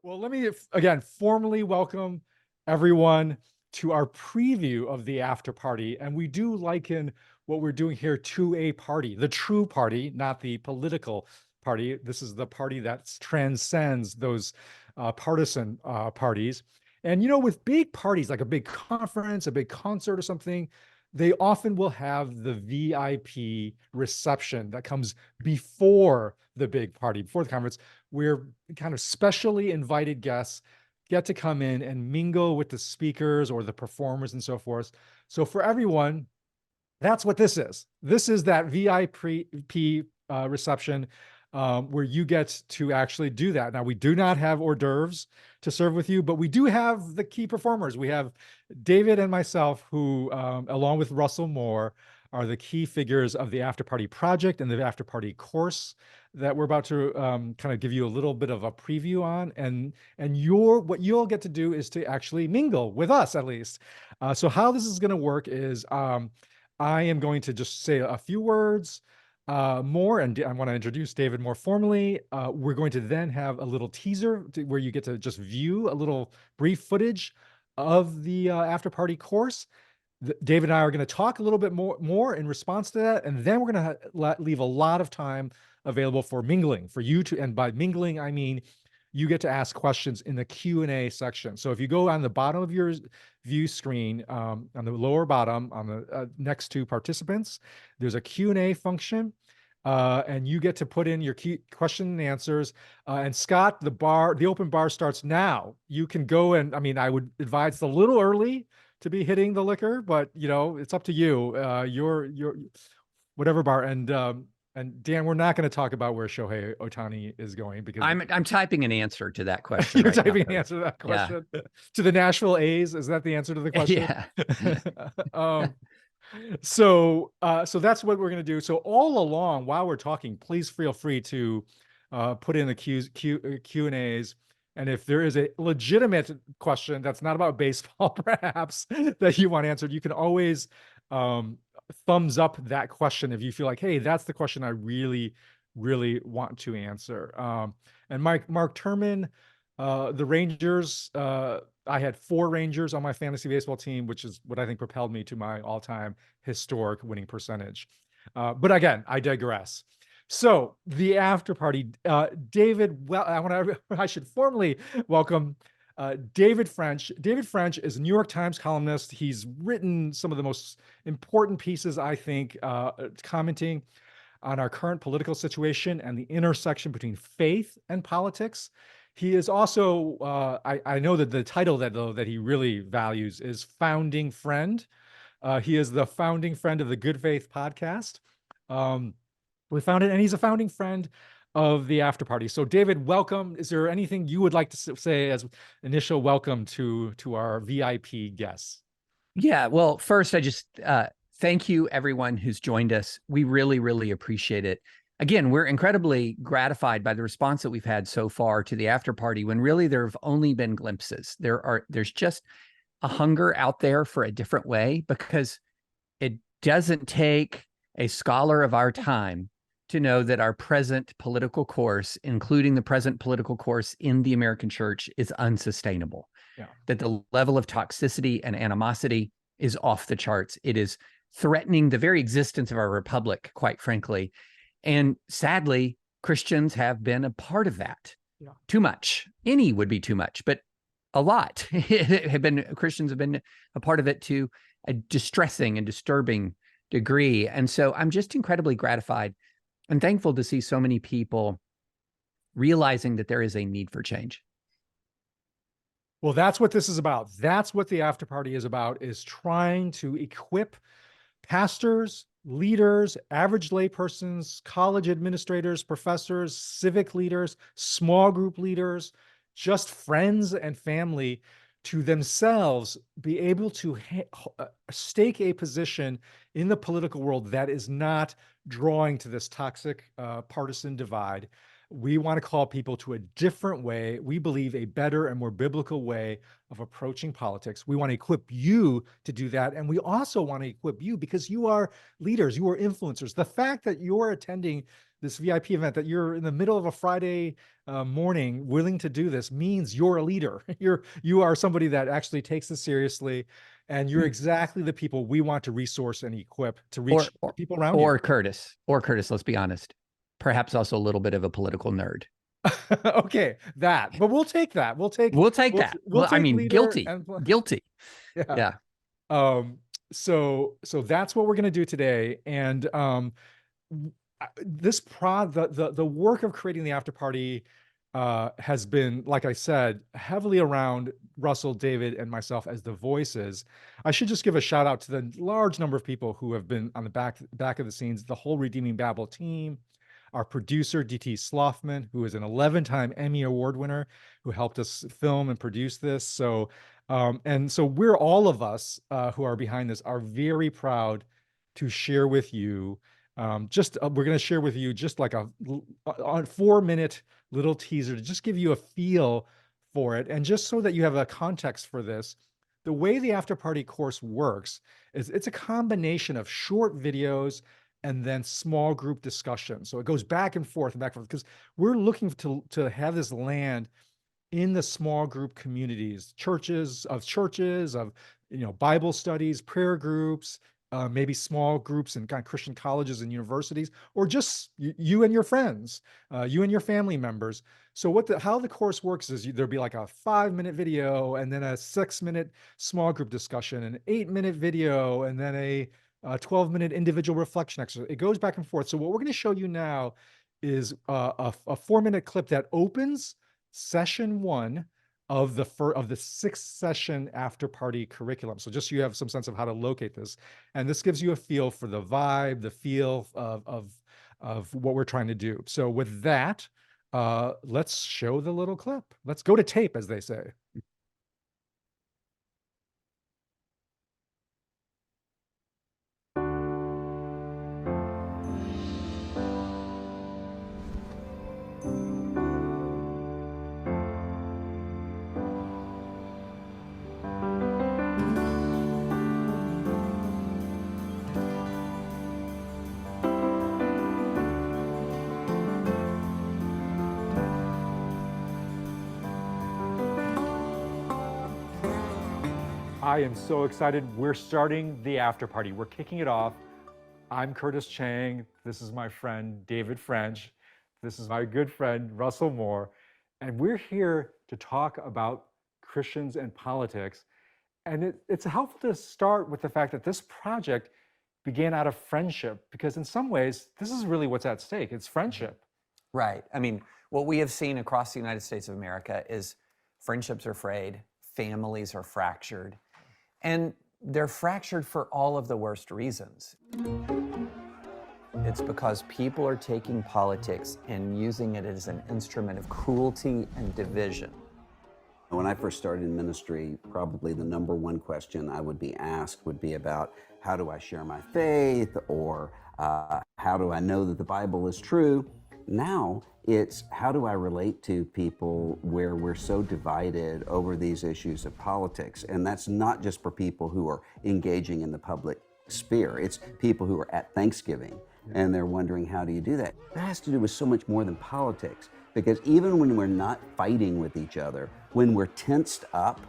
Well, let me again formally welcome everyone to our preview of the after party. And we do liken what we're doing here to a party, the true party, not the political party. This is the party that transcends those partisan parties. And, with big parties, like a big conference, a big concert or something, they often will have the VIP reception that comes before the big party, before the conference, where kind of specially invited guests get to come in and mingle with the speakers or the performers and so forth. So for everyone, that's what this is. This is that VIP reception where you get to actually do that. Now, we do not have hors d'oeuvres to serve with you, but we do have the key performers. We have David and myself, who, along with Russell Moore, are the key figures of the After Party project and the After Party course that we're about to kind of give you a little bit of a preview on. And what you'll get to do is to actually mingle with us, at least. So how this is going to work is I am going to just say a few words more, and I want to introduce David more formally. We're going to then have a little teaser where you get to just view a little brief footage of the after party course. David and I are going to talk a little bit more in response to that, and then we're going to leave a lot of time available for mingling for you to. And by mingling, I mean you get to ask questions in the Q&A section. So if you go on the bottom of your view screen, on the lower bottom, on the next to participants, there's a Q&A function, and you get to put in your key question and answers. And Scott, the open bar starts now. You can go and, I would advise it's a little early to be hitting the liquor, but it's up to you. Your whatever bar. And Dan, we're not going to talk about where Shohei Ohtani is going because I'm typing an answer to that question. You're typing an answer to that question. Yeah. To the Nashville A's. Is that the answer to the question? Yeah. So that's what we're going to do. So all along, while we're talking, please feel free to put in the Q&As. And if there is a legitimate question that's not about baseball, perhaps, that you want answered, you can always thumbs up that question if you feel like, hey, that's the question I really, really want to answer. And Mark Turman, the Rangers, I had 4 Rangers on my fantasy baseball team, which is what I think propelled me to my all-time historic winning percentage. But again, I digress. So the after party, David, I should formally welcome David French. David French is a New York Times columnist. He's written some of the most important pieces, I think, commenting on our current political situation and the intersection between faith and politics. He is also, I know that the title that he really values is founding friend. He is the founding friend of the Good Faith podcast. We found it, and he's a founding friend of the after party. So David, welcome. Is there anything you would like to say as initial welcome to our VIP guests? Yeah, well, first, I just thank you, everyone who's joined us. We really, really appreciate it. Again, we're incredibly gratified by the response that we've had so far to the after party, when really there have only been glimpses. There's just a hunger out there for a different way, because it doesn't take a scholar of our time to know that our present political course, including the present political course in the American church, is unsustainable. Yeah. That the level of toxicity and animosity is off the charts. It is threatening the very existence of our republic, quite frankly. And sadly, Christians have been a part of that. Yeah. Too much. Any would be too much, but a lot Christians have been a part of it to a distressing and disturbing degree. And so I'm just incredibly gratified and thankful to see so many people realizing that there is a need for change. Well, that's what this is about. That's what the after party is about, is trying to equip pastors, leaders, average laypersons, college administrators, professors, civic leaders, small group leaders, just friends and family, to themselves be able to stake a position in the political world that is not drawing to this toxic partisan divide, We want to call people to a different way. We believe a better and more biblical way of approaching politics. We want to equip you to do that. And we also want to equip you because you are leaders, you are influencers. The fact that you're attending this VIP event, that you're in the middle of a Friday morning willing to do this, means you're a leader. You are somebody that actually takes this seriously, and you're exactly the people we want to resource and equip to reach the people around you. Curtis, let's be honest, perhaps also a little bit of a political nerd. Okay, but we'll take that. We'll take that. Well, I mean, guilty. Yeah. So that's what we're going to do today. And the work of creating the after party has been, like I said, heavily around Russell, David, and myself as the voices. I should just give a shout out to the large number of people who have been on the back of the scenes, the whole Redeeming Babel team, our producer, DT Slothman, who is an 11-time Emmy Award winner, who helped us film and produce this. So we're all of us who are behind this are very proud to share with you. We're going to share with you just like a 4-minute little teaser to just give you a feel for it. And just so that you have a context for this, the way the after party course works is it's a combination of short videos and then small group discussion. So it goes back and forth because we're looking to have this land in the small group communities, churches of Bible studies, prayer groups, maybe small groups in kind of Christian colleges and universities, or just you and your friends, you and your family members. So how the course works is there'll be like a 5-minute video and then a 6-minute small group discussion, an 8-minute video, and then a 12-minute individual reflection exercise. It goes back and forth. So what we're going to show you now is a 4-minute clip that opens session 1 of the 6th session after party curriculum. So just so you have some sense of how to locate this, and this gives you a feel for the vibe, the feel of what we're trying to do. So with that, let's show the little clip. Let's go to tape, as they say. I am so excited. We're starting the after party. We're kicking it off. I'm Curtis Chang. This is my friend, David French. This is my good friend, Russell Moore. And we're here to talk about Christians and politics. And it's helpful to start with the fact that this project began out of friendship, because in some ways, this is really what's at stake. It's friendship. Right. I mean, what we have seen across the United States of America is friendships are frayed, families are fractured, and they're fractured for all of the worst reasons. It's because people are taking politics and using it as an instrument of cruelty and division. When I first started in ministry, probably the number one question I would be asked would be about how do I share my faith, or how do I know that the Bible is true? Now it's how do I relate to people where we're so divided over these issues of politics? And that's not just for people who are engaging in the public sphere. It's people who are at Thanksgiving and they're wondering, how do you do that? That has to do with so much more than politics, because even when we're not fighting with each other, when we're tensed up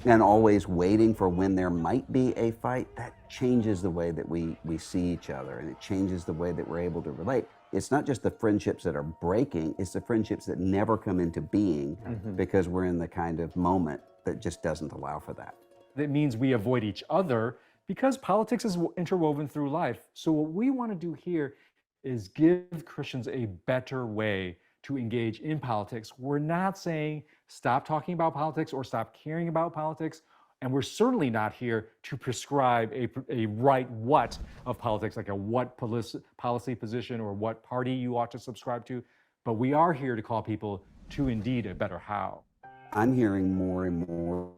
and always waiting for when there might be a fight, that changes the way that we see each other, and it changes the way that we're able to relate. It's not just the friendships that are breaking, it's the friendships that never come into being because we're in the kind of moment that just doesn't allow for that. That means we avoid each other because politics is interwoven through life. So what we want to do here is give Christians a better way to engage in politics. We're not saying stop talking about politics or stop caring about politics. And we're certainly not here to prescribe a right what of politics, like a what policy position or what party you ought to subscribe to. But we are here to call people to indeed a better how. I'm hearing more and more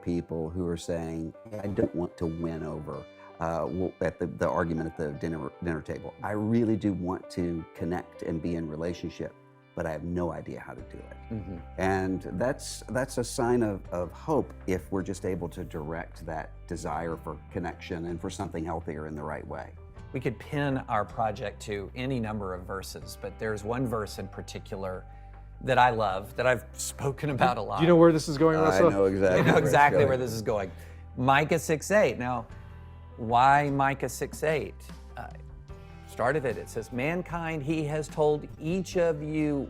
people who are saying, I don't want to win over at the argument at the dinner table. I really do want to connect and be in relationship. but I have no idea how to do it. Mhm. And that's a sign of hope if we're just able to direct that desire for connection and for something healthier in the right way. We could pin our project to any number of verses, but there's one verse in particular that I love, that I've spoken about a lot. Do you know where this is going, I Russell? know exactly. I know where it's exactly going. where this is going. Micah 6:8. Now, why Micah 6:8? Start of it, it says, mankind, he has told each of you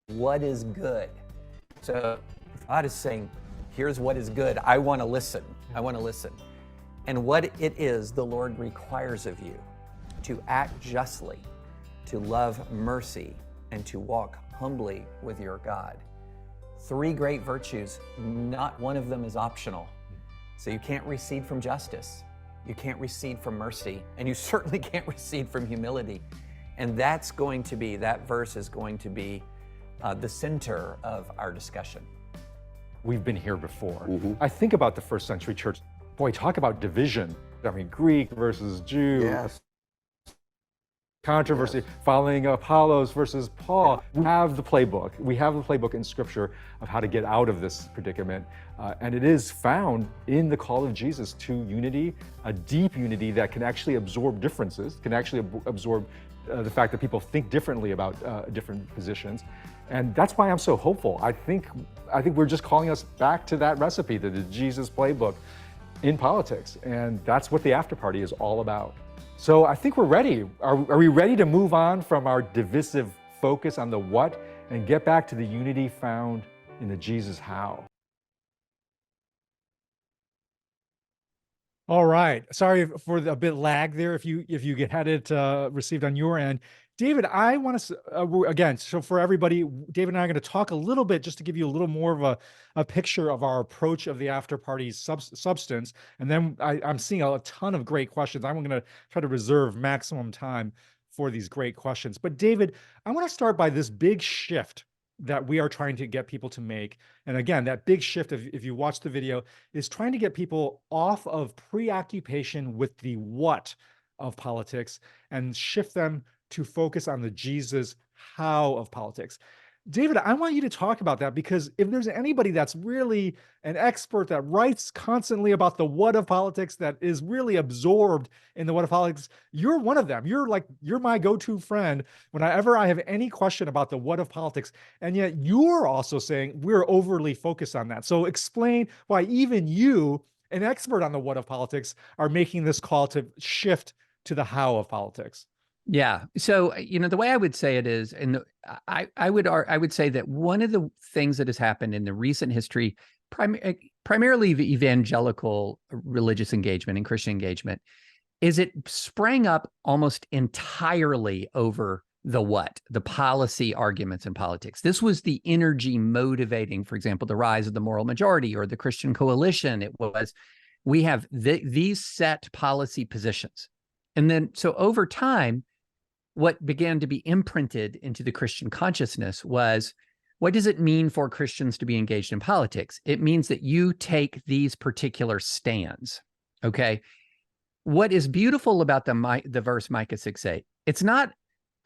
what is good. So God is saying, here's what is good. I want to listen. I want to listen. And what it is the Lord requires of you: to act justly, to love mercy, and to walk humbly with your God. 3 great virtues, not one of them is optional. So you can't recede from justice, you can't recede from mercy, and you certainly can't recede from humility. And that verse is going to be the center of our discussion. We've been here before. Mhm. I think about the first century church. Boy, talk about division. I mean, Greek versus Jew. Yes. Controversy, following Apollos versus Paul. We have the playbook. We have the playbook in Scripture of how to get out of this predicament. And it is found in the call of Jesus to unity, a deep unity that can actually absorb differences, can actually absorb the fact that people think differently about different positions. And that's why I'm so hopeful. I think we're just calling us back to that recipe, to the Jesus playbook in politics. And that's what the after party is all about. So I think we're ready. Are we ready to move on from our divisive focus on the what and get back to the unity found in the Jesus how? All right. Sorry for a bit lag there if you had it received on your end. David, I want to, again, so for everybody, David and I are going to talk a little bit just to give you a little more of a picture of our approach of the after party substance. And then I'm seeing a ton of great questions. I'm going to try to reserve maximum time for these great questions. But David, I want to start by this big shift that we are trying to get people to make. And again, that big shift, if you watch the video, is trying to get people off of preoccupation with the what of politics and shift them to focus on the Jesus how of politics. David, I want you to talk about that, because if there's anybody that's really an expert that writes constantly about the what of politics, that is really absorbed in the what of politics, you're one of them. You're my go-to friend whenever I have any question about the what of politics. And yet you're also saying we're overly focused on that. So explain why even you, an expert on the what of politics, are making this call to shift to the how of politics. Yeah. So, the way I would say it is, and I would say that one of the things that has happened in the recent history, primarily the evangelical religious engagement and Christian engagement, is it sprang up almost entirely over the what, the policy arguments in politics. This was the energy motivating, for example, the rise of the moral majority or the Christian coalition. It was, we have these set policy positions. And then, so over time, what began to be imprinted into the Christian consciousness was, what does it mean for Christians to be engaged in politics? It means that you take these particular stands, okay? What is beautiful about the verse Micah 6:8, it's not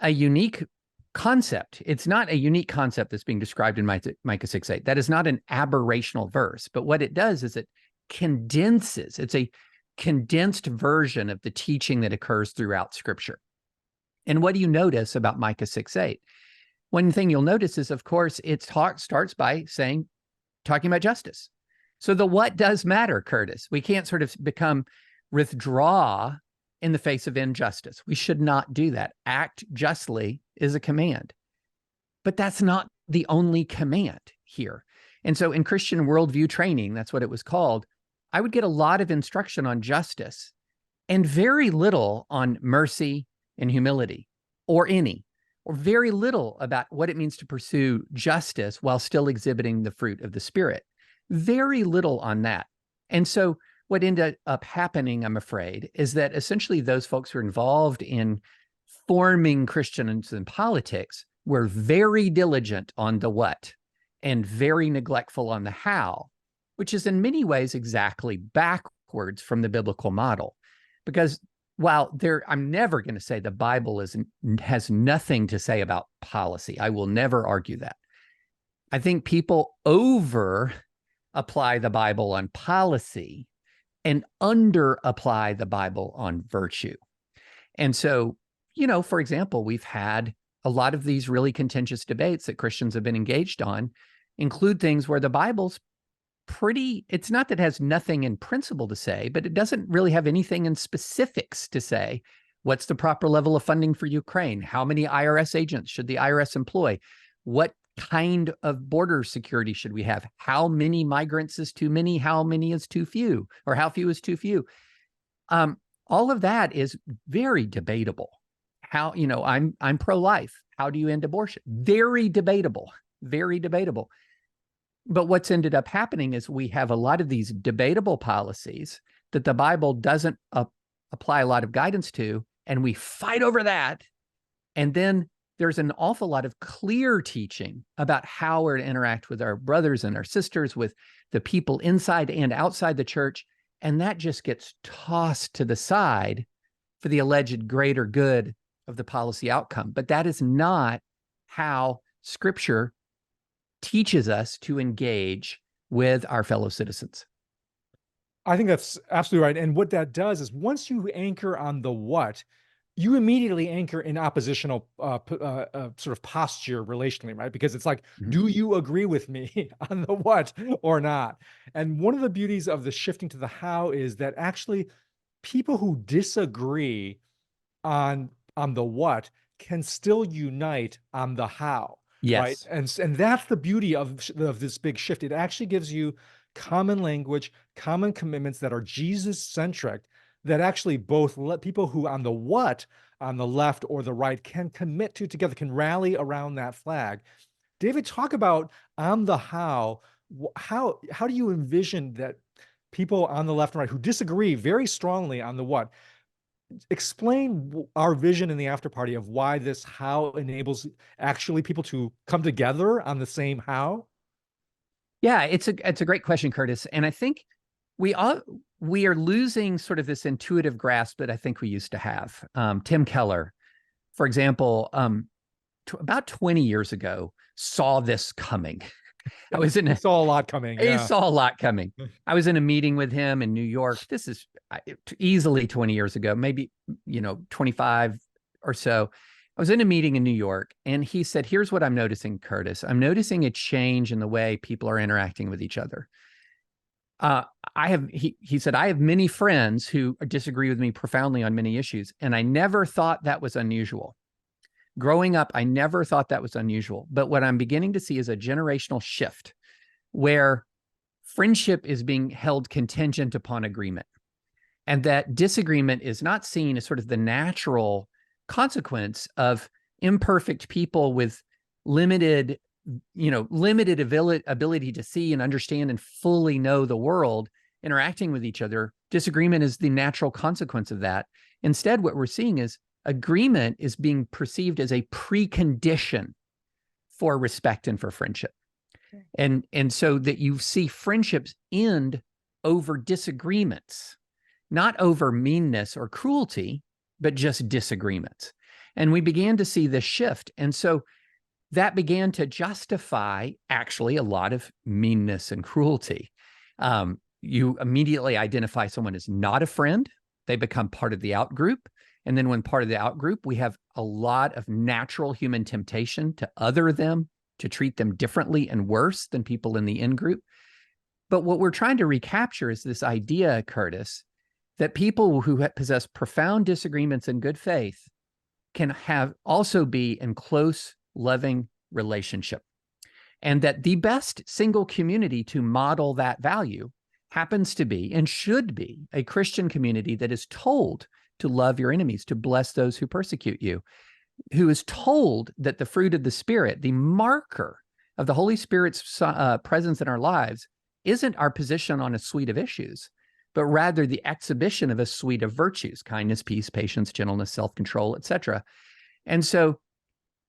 a unique concept. It's not a unique concept that's being described in Micah 6:8. That is not an aberrational verse, but what it does is it condenses. It's a condensed version of the teaching that occurs throughout Scripture. And what do you notice about Micah 6:8? One thing you'll notice is, of course, it starts by talking about justice. So the what does matter, Curtis. We can't sort of withdraw in the face of injustice. We should not do that. Act justly is a command. But that's not the only command here. And so in Christian worldview training, that's what it was called, I would get a lot of instruction on justice and very little on mercy and humility, or very little about what it means to pursue justice while still exhibiting the fruit of the Spirit. Very little on that. And so what ended up happening, I'm afraid, is that essentially those folks who are involved in forming Christians in politics were very diligent on the what and very neglectful on the how, which is in many ways exactly backwards from the biblical model. Because while I'm never going to say the Bible has nothing to say about policy. I will never argue that. I think people over apply the Bible on policy and under apply the Bible on virtue. And so, for example, we've had a lot of these really contentious debates that Christians have been engaged on include things where the Bible's it's not that it has nothing in principle to say, but it doesn't really have anything in specifics to say. What's the proper level of funding for Ukraine? How many IRS agents should the IRS employ? What kind of border security should we have? How many migrants is too many? How many is too few? Or how few is too few? All of that is very debatable. How, I'm pro-life. How do you end abortion? Very debatable, very debatable. But what's ended up happening is we have a lot of these debatable policies that the Bible doesn't apply a lot of guidance to, and we fight over that. And then there's an awful lot of clear teaching about how we're to interact with our brothers and our sisters, with the people inside and outside the church. And that just gets tossed to the side for the alleged greater good of the policy outcome. But that is not how Scripture teaches us to engage with our fellow citizens. I think that's absolutely right. And what that does is once you anchor on the what, you immediately anchor in oppositional sort of posture relationally, right? Because it's like, do you agree with me on the what or not? And one of the beauties of the shifting to the how is that actually people who disagree on the what can still unite on the how. Yes. Right. And that's the beauty of this big shift. It actually gives you common language, common commitments that are Jesus-centric, that actually both let people who on the what, on the left or the right, can commit to together, can rally around that flag. David, talk about on the how do you envision that people on the left and right who disagree very strongly on the what, explain our vision in the after party of why this how enables actually people to come together on the same how? Yeah, it's a great question, Curtis. And I think we are losing sort of this intuitive grasp that I think we used to have. Tim Keller, for example, about 20 years ago, saw this coming. He saw a lot coming. He saw a lot coming. I was in a meeting with him in New York. This is easily 20 years ago, maybe, 25 or so. I was in a meeting in New York, and he said, here's what I'm noticing, Curtis. I'm noticing a change in the way people are interacting with each other. He said, I have many friends who disagree with me profoundly on many issues, and I never thought that was unusual. Growing up, I never thought that was unusual. But what I'm beginning to see is a generational shift where friendship is being held contingent upon agreement, and that disagreement is not seen as sort of the natural consequence of imperfect people with limited ability to see and understand and fully know the world interacting with each other. Disagreement is the natural consequence of that. Instead, what we're seeing is agreement is being perceived as a precondition for respect and for friendship. And so that you see friendships end over disagreements, not over meanness or cruelty, but just disagreements. And we began to see this shift. And so that began to justify actually a lot of meanness and cruelty. You immediately identify someone as not a friend. They become part of the out group. And then when part of the out group, we have a lot of natural human temptation to other them, to treat them differently and worse than people in the in group. But what we're trying to recapture is this idea, Curtis, that people who possess profound disagreements in good faith can also be in close, loving relationship. And that the best single community to model that value happens to be and should be a Christian community that is told to love your enemies, to bless those who persecute you, who is told that the fruit of the Spirit, the marker of the Holy Spirit's presence in our lives, isn't our position on a suite of issues, but rather the exhibition of a suite of virtues: kindness, peace, patience, gentleness, self-control, etc. And so,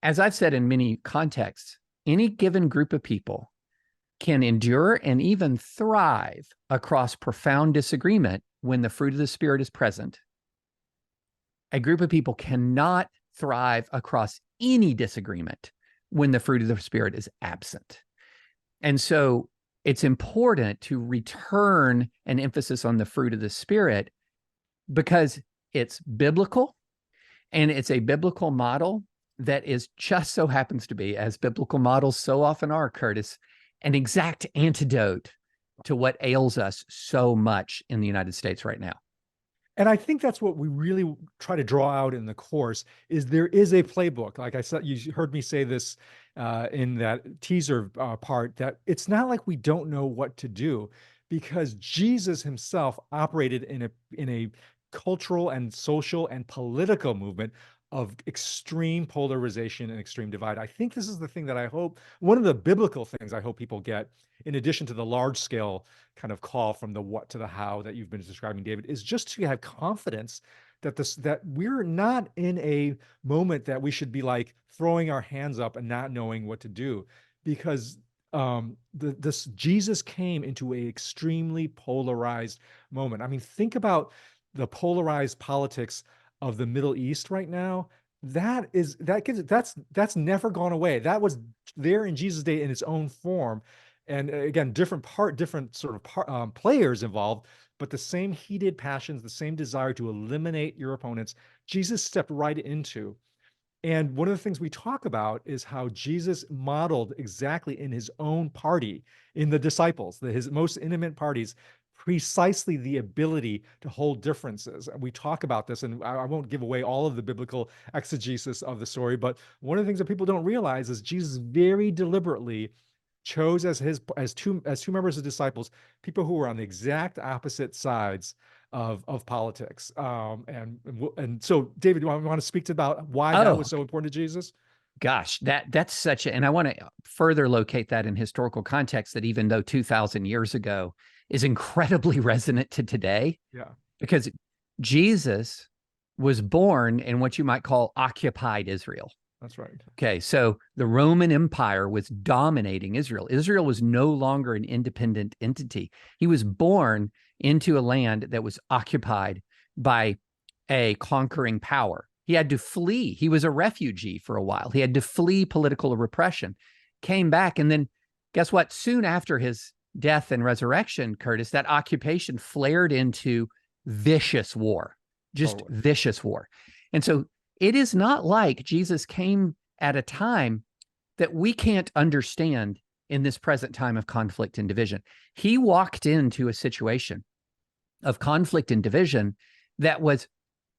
as I've said in many contexts, any given group of people can endure and even thrive across profound disagreement when the fruit of the Spirit is present. a group of people cannot thrive across any disagreement when the fruit of the Spirit is absent. And so it's important to return an emphasis on the fruit of the Spirit because it's biblical, and it's a biblical model that is just so happens to be, as biblical models so often are, Curtis, an exact antidote to what ails us so much in the United States right now. And I think that's what we really try to draw out in the course is there is a playbook. Like I said, you heard me say this in that teaser part, that it's not like we don't know what to do, because Jesus himself operated in a cultural and social and political movement of extreme polarization and extreme divide. I think this is the thing that I hope, one of the biblical things I hope people get, in addition to the large scale kind of call from the what to the how that you've been describing, David, is just to have confidence that that we're not in a moment that we should be like throwing our hands up and not knowing what to do, because this Jesus came into a extremely polarized moment. I mean, think about the polarized politics of the Middle East right now. That's never gone away. That was there in Jesus' day in its own form. And again, different sort of players involved, but the same heated passions, the same desire to eliminate your opponents, Jesus stepped right into. And one of the things we talk about is how Jesus modeled exactly in his own party, in the disciples, his most intimate parties, precisely the ability to hold differences. And we talk about this, and I won't give away all of the biblical exegesis of the story, but one of the things that people don't realize is Jesus very deliberately chose as two members of disciples, people who were on the exact opposite sides of politics. And so, David, do you want to speak about why that was so important to Jesus? Gosh, that's such a, and I want to further locate that in historical context, that even though 2,000 years ago is incredibly resonant to today. Yeah. Because Jesus was born in what you might call occupied Israel. That's right. Okay, so the Roman Empire was dominating Israel. Israel was no longer an independent entity. He was born into a land that was occupied by a conquering power. He had to flee. He was a refugee for a while. He had to flee political repression, came back, and then guess what? Soon after his death and resurrection, Curtis, that occupation flared into vicious war, just vicious war. And so it is not like Jesus came at a time that we can't understand in this present time of conflict and division. He walked into a situation of conflict and division that was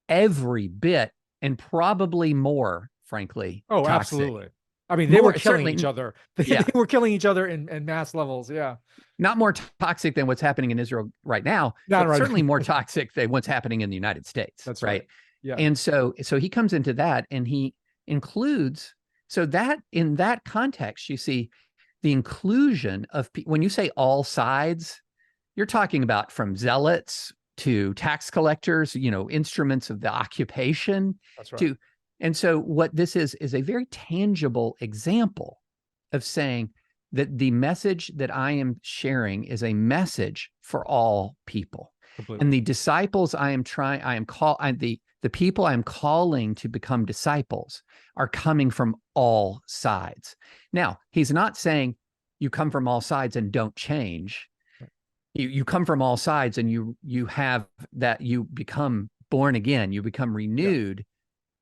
every bit and probably more, frankly, toxic. Absolutely. I mean, they were killing each other. They were killing each other in mass levels. Yeah. Not more toxic than what's happening in Israel right now, but certainly more toxic than what's happening in the United States. That's right. Yeah. And so he comes into that, and he includes, so that in that context, you see the inclusion of, when you say all sides, you're talking about from zealots to tax collectors, instruments of the occupation. That's right. And so what this is a very tangible example of saying that the message that I am sharing is a message for all people. Completely. And the disciples the people I'm calling to become disciples are coming from all sides. Now, he's not saying you come from all sides and don't change. You come from all sides and you have that, you become born again, you become renewed,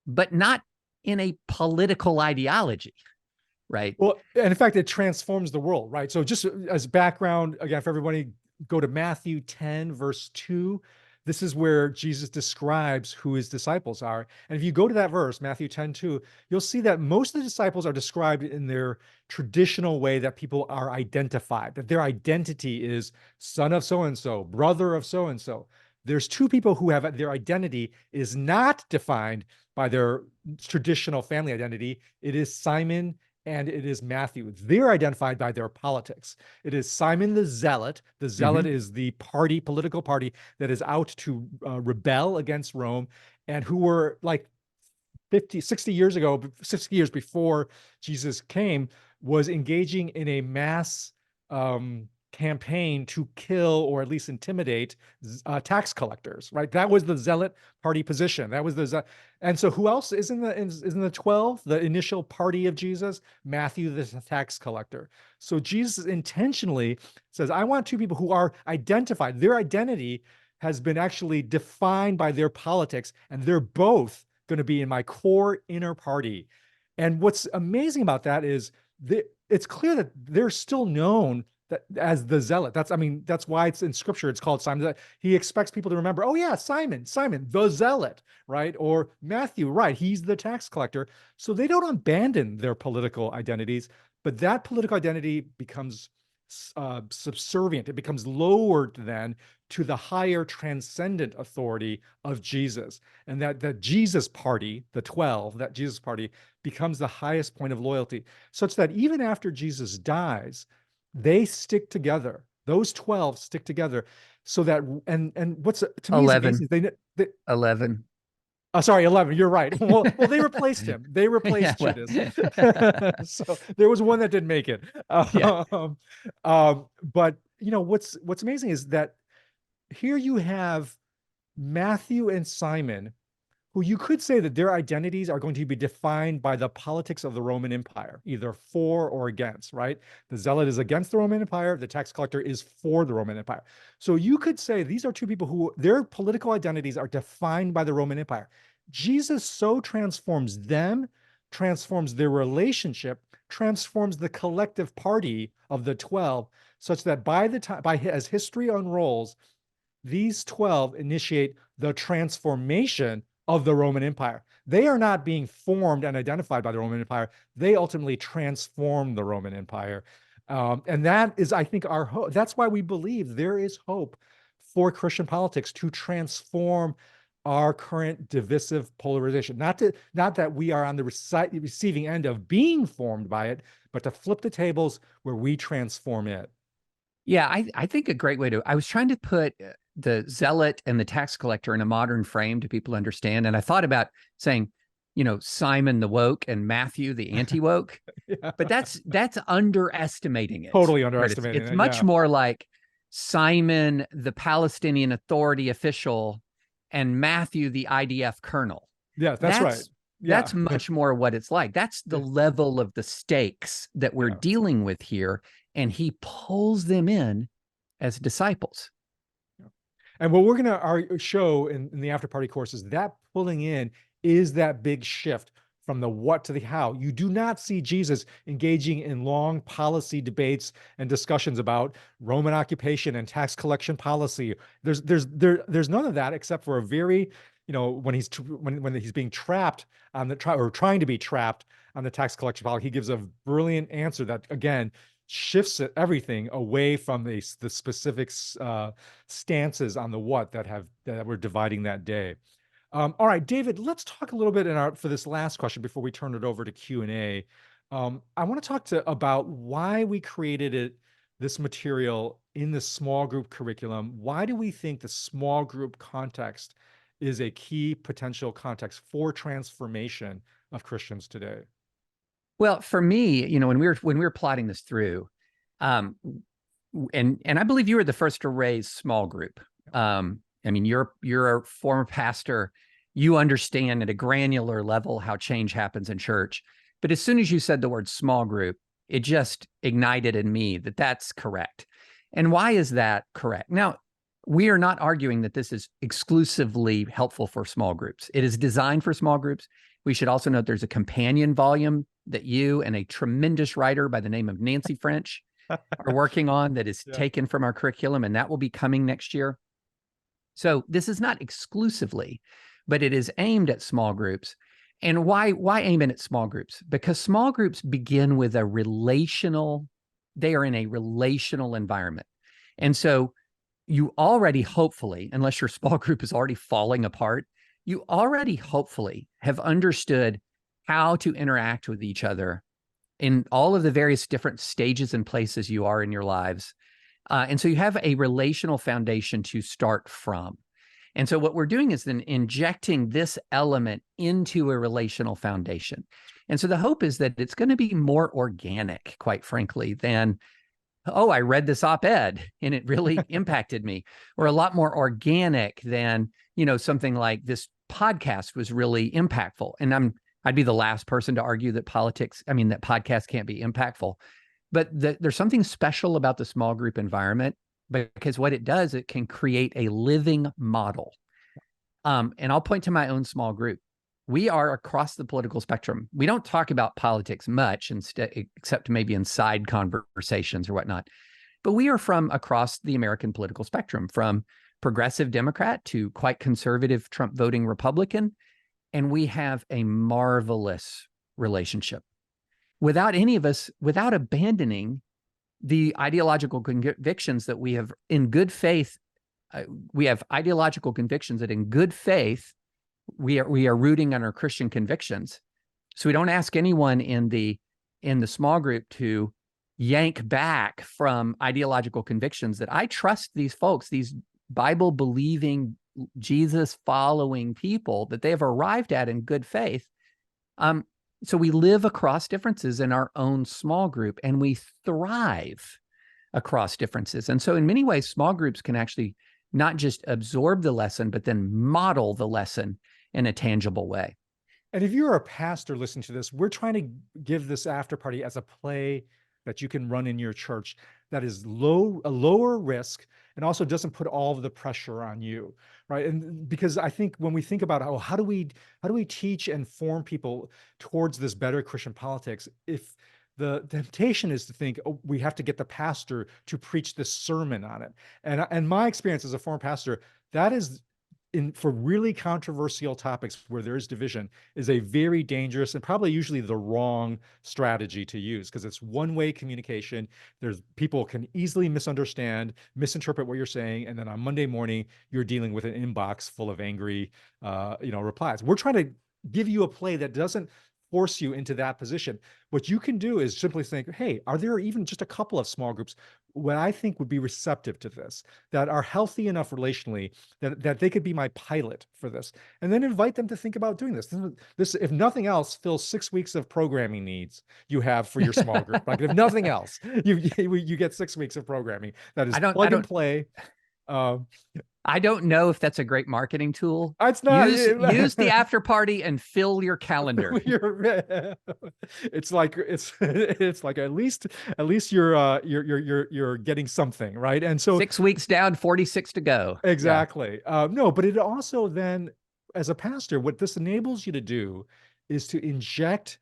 but not in a political ideology, right? Well, and in fact, it transforms the world, right? So just as background, again, for everybody, go to Matthew 10, verse 2. This is where Jesus describes who his disciples are. And if you go to that verse, Matthew 10, 2, you'll see that most of the disciples are described in their traditional way that people are identified, that their identity is son of so-and-so, brother of so-and-so. There's two people who have their identity is not defined by their traditional family identity. It is Simon and it is Matthew. They're identified by their politics. It is Simon the Zealot. The Zealot is the political party that is out to rebel against Rome, and who were like 60 years ago, 60 years before Jesus came, was engaging in a mass campaign to kill or at least intimidate tax collectors, right? That was the zealot party position. That was and so who else is in the 12? The initial party of Jesus, Matthew, the tax collector. So Jesus intentionally says, I want two people who are identified. Their identity has been actually defined by their politics, and they're both going to be in my core inner party. And what's amazing about that is it's clear that they're still known as the zealot. That's why it's in scripture. It's called Simon. He expects people to remember, oh yeah, Simon, the zealot, right? Or Matthew, right? He's the tax collector. So they don't abandon their political identities, but that political identity becomes subservient. It becomes lowered then to the higher transcendent authority of Jesus. And that Jesus party, the 12, that Jesus party becomes the highest point of loyalty, such that even after Jesus dies, they stick together. Those 12 stick together so that, and what's to me 11. is amazing, they 11. Oh, sorry, 11. You're right. Well, they replaced him. They replaced Yeah, Judas. So there was one that didn't make it. Yeah. But what's amazing is that here you have Matthew and Simon, who you could say that their identities are going to be defined by the politics of the Roman Empire, either for or against, right? The zealot is against the Roman Empire. The tax collector is for the Roman Empire. So you could say these are two people who their political identities are defined by the Roman Empire. Jesus so transforms them, transforms their relationship, transforms the collective party of the 12, such that as history unrolls, these 12 initiate the transformation of the Roman Empire. They are not being formed and identified by the Roman Empire. They ultimately transform the Roman Empire. And that is, I think, our hope. That's why we believe there is hope for Christian politics to transform our current divisive polarization. Not that we are on the receiving end of being formed by it, but to flip the tables where we transform it. Yeah, I think a great way I was trying to put the zealot and the tax collector in a modern frame to people understand. And I thought about saying, Simon the woke and Matthew the anti-woke, Yeah. but that's underestimating it. Totally Right? underestimating It's it, much yeah. more like Simon the Palestinian Authority official and Matthew the IDF colonel. Yeah, that's right. Yeah. That's much more what it's like. That's the level of the stakes that we're dealing with here. And he pulls them in as disciples. And what we're going to show in the after party course is that pulling in is that big shift from the what to the how. You do not see Jesus engaging in long policy debates and discussions about Roman occupation and tax collection policy. There's none of that except for a very, when he's being trapped on or trying to be trapped on the tax collection policy, he gives a brilliant answer that again shifts everything away from the specific stances on the what that were dividing that day. All right, David, let's talk a little bit for this last question before we turn it over to Q&A. I want to talk about why we created this material in the small group curriculum. Why do we think the small group context is a key potential context for transformation of Christians today? Well, for me, when we were plotting this through, and I believe you were the first to raise small group. You're a former pastor. You understand at a granular level how change happens in church. But as soon as you said the word small group, it just ignited in me that that's correct. And why is that correct? Now, we are not arguing that this is exclusively helpful for small groups. It is designed for small groups. We should also note there's a companion volume that you and a tremendous writer by the name of Nancy French are working on that is taken from our curriculum, and that will be coming next year. So this is not exclusively, but it is aimed at small groups. And why aim it at small groups? Because small groups begin with they are in a relational environment. And so you already hopefully, unless your small group is already falling apart, you already hopefully have understood how to interact with each other in all of the various different stages and places you are in your lives. And so you have a relational foundation to start from. And so what we're doing is then injecting this element into a relational foundation. And so the hope is that it's going to be more organic, quite frankly, than oh, I read this op-ed and it really impacted me, or a lot more organic than, something like this podcast was really impactful. And I'd be the last person to argue that that podcasts can't be impactful. But there's something special about the small group environment, because what it does, it can create a living model. And I'll point to my own small group. We are across the political spectrum. We don't talk about politics much, except maybe in side conversations or whatnot. But we are from across the American political spectrum, from progressive Democrat to quite conservative Trump voting Republican. And we have a marvelous relationship without abandoning the ideological convictions that we have in good faith. We have ideological convictions that in good faith, we are rooting on our Christian convictions. So we don't ask anyone in the small group to yank back from ideological convictions that I trust these folks, these Bible believing, Jesus following people, that they have arrived at in good faith. So we live across differences in our own small group, and we thrive across differences. And so in many ways, small groups can actually not just absorb the lesson, but then model the lesson in a tangible way. And if you're a pastor listening to this, we're trying to give this after party as a play that you can run in your church that is a lower risk, and also doesn't put all of the pressure on you, right? And because I think when we think about how do we teach and form people towards this better Christian politics, if the temptation is to think, oh, we have to get the pastor to preach this sermon on it. And my experience as a former pastor, that is, for really controversial topics where there is division, is a very dangerous and probably usually the wrong strategy to use, because it's one-way communication. People can easily misunderstand, misinterpret what you're saying, and then on Monday morning you're dealing with an inbox full of angry, replies. We're trying to give you a play that doesn't force you into that position. What you can do is simply think, hey, are there even just a couple of small groups what I think would be receptive to this, that are healthy enough relationally that they could be my pilot for this, and then invite them to think about doing this. This, if nothing else, fills 6 weeks of programming needs you have for your small group. Like, if nothing else, you get 6 weeks of programming that is plug and play. I don't know if that's a great marketing tool. It's not. Use the after party and fill your calendar. It's like at least you're getting something, right? And so 6 weeks down, 46 to go. Exactly. Yeah. No, but it also then, as a pastor, what this enables you to do is to inject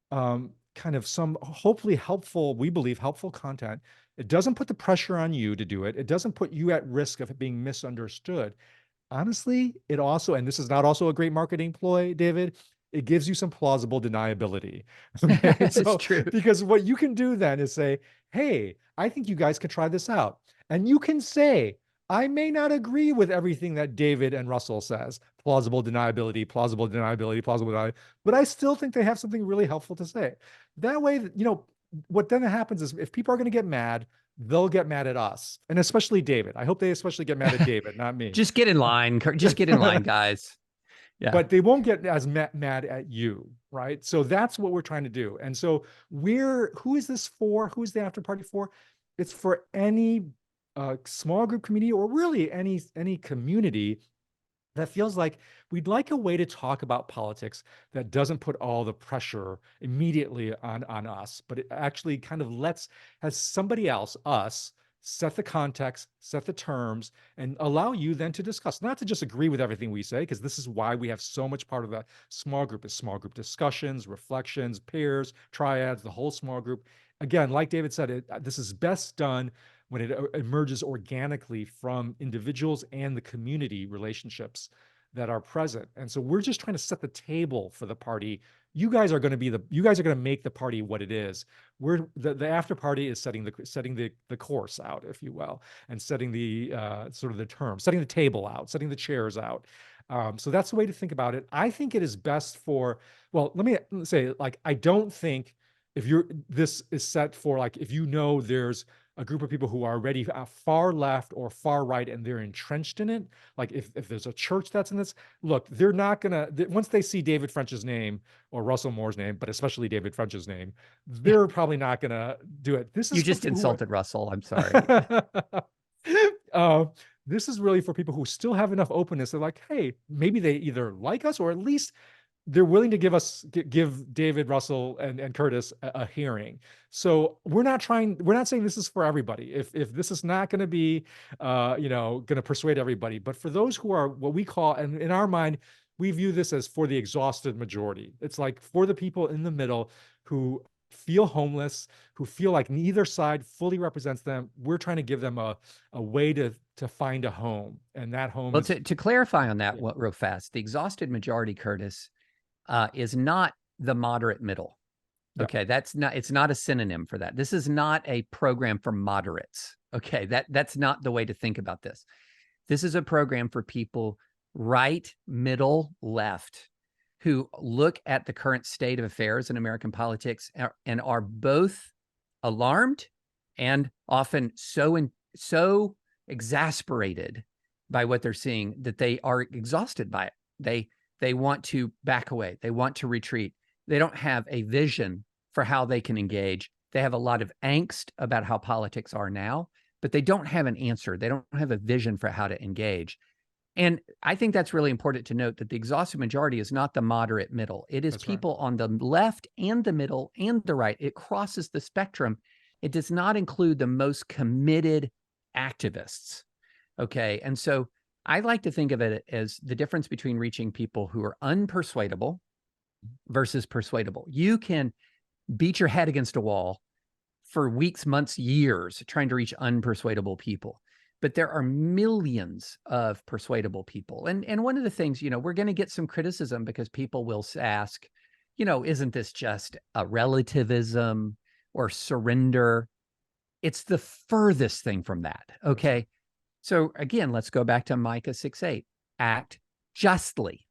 kind of some hopefully helpful, we believe helpful content. It doesn't put the pressure on you to do it. It doesn't put you at risk of it being misunderstood. Honestly, it also, and this is not also a great marketing ploy, David, it gives you some plausible deniability. Okay? It's true. Because what you can do then is say, hey, I think you guys could try this out. And you can say, I may not agree with everything that David and Russell says, plausible deniability, but I still think they have something really helpful to say. That way, what then happens is, if people are going to get mad, they'll get mad at us, and especially David. I hope they especially get mad at David, not me. Just get in line. Just get in line, guys. Yeah. But they won't get as mad at you, right? So that's what we're trying to do. And so who is this for? Who's the after party for? It's for any small group community, or really any community that feels like we'd like a way to talk about politics that doesn't put all the pressure immediately on us, but it actually kind of has somebody else, us, set the context, set the terms, and allow you then to discuss, not to just agree with everything we say, because this is why we have so much part of the small group is small group discussions, reflections, pairs, triads, the whole small group. Again, like David said, this is best done when it emerges organically from individuals and the community relationships that are present. And so we're just trying to set the table for the party. You guys are going to make the party what it is. The after party is setting the course out, if you will, and setting the sort of the terms, setting the table out, setting the chairs out. So that's the way to think about it. I think it is best for, well, let me say, like, I don't think this is set for, like, if there's a group of people who are already far left or far right and they're entrenched in it. Like if there's a church that's in this, look, they're not gonna, once they see David French's name or Russell Moore's name, but especially David French's name, they're probably not gonna do it. This is You for just people who are- insulted Russell. I'm sorry. This is really for people who still have enough openness. They're like, hey, maybe they either like us or at least they're willing to give David, Russell, and Curtis a hearing. So we're not saying this is for everybody. If this is not going to be, going to persuade everybody, but for those who are what we call, and in our mind, we view this as for the exhausted majority. It's like for the people in the middle who feel homeless, who feel like neither side fully represents them. We're trying to give them a way to find a home, and that home Well, is to clarify on that Yeah. real fast, the exhausted majority, Curtis, is not the moderate middle. No. Okay, it's not a synonym for that. This is not a program for moderates. Okay, that's not the way to think about this. This is a program for people right, middle, left, who look at the current state of affairs in American politics and are both alarmed and often so exasperated by what they're seeing that they are exhausted by it. They want to back away. They want to retreat. They don't have a vision for how they can engage. They have a lot of angst about how politics are now, but they don't have an answer. They don't have a vision for how to engage. And I think that's really important to note that the exhausted majority is not the moderate middle. It is That's right. people on the left and the middle and the right. It crosses the spectrum. It does not include the most committed activists. Okay. And so I like to think of it as the difference between reaching people who are unpersuadable versus persuadable. You can beat your head against a wall for weeks, months, years trying to reach unpersuadable people. But there are millions of persuadable people. And one of the things, we're going to get some criticism because people will ask, isn't this just a relativism or surrender? It's the furthest thing from that. Okay. So again, let's go back to Micah 6:8. Act justly.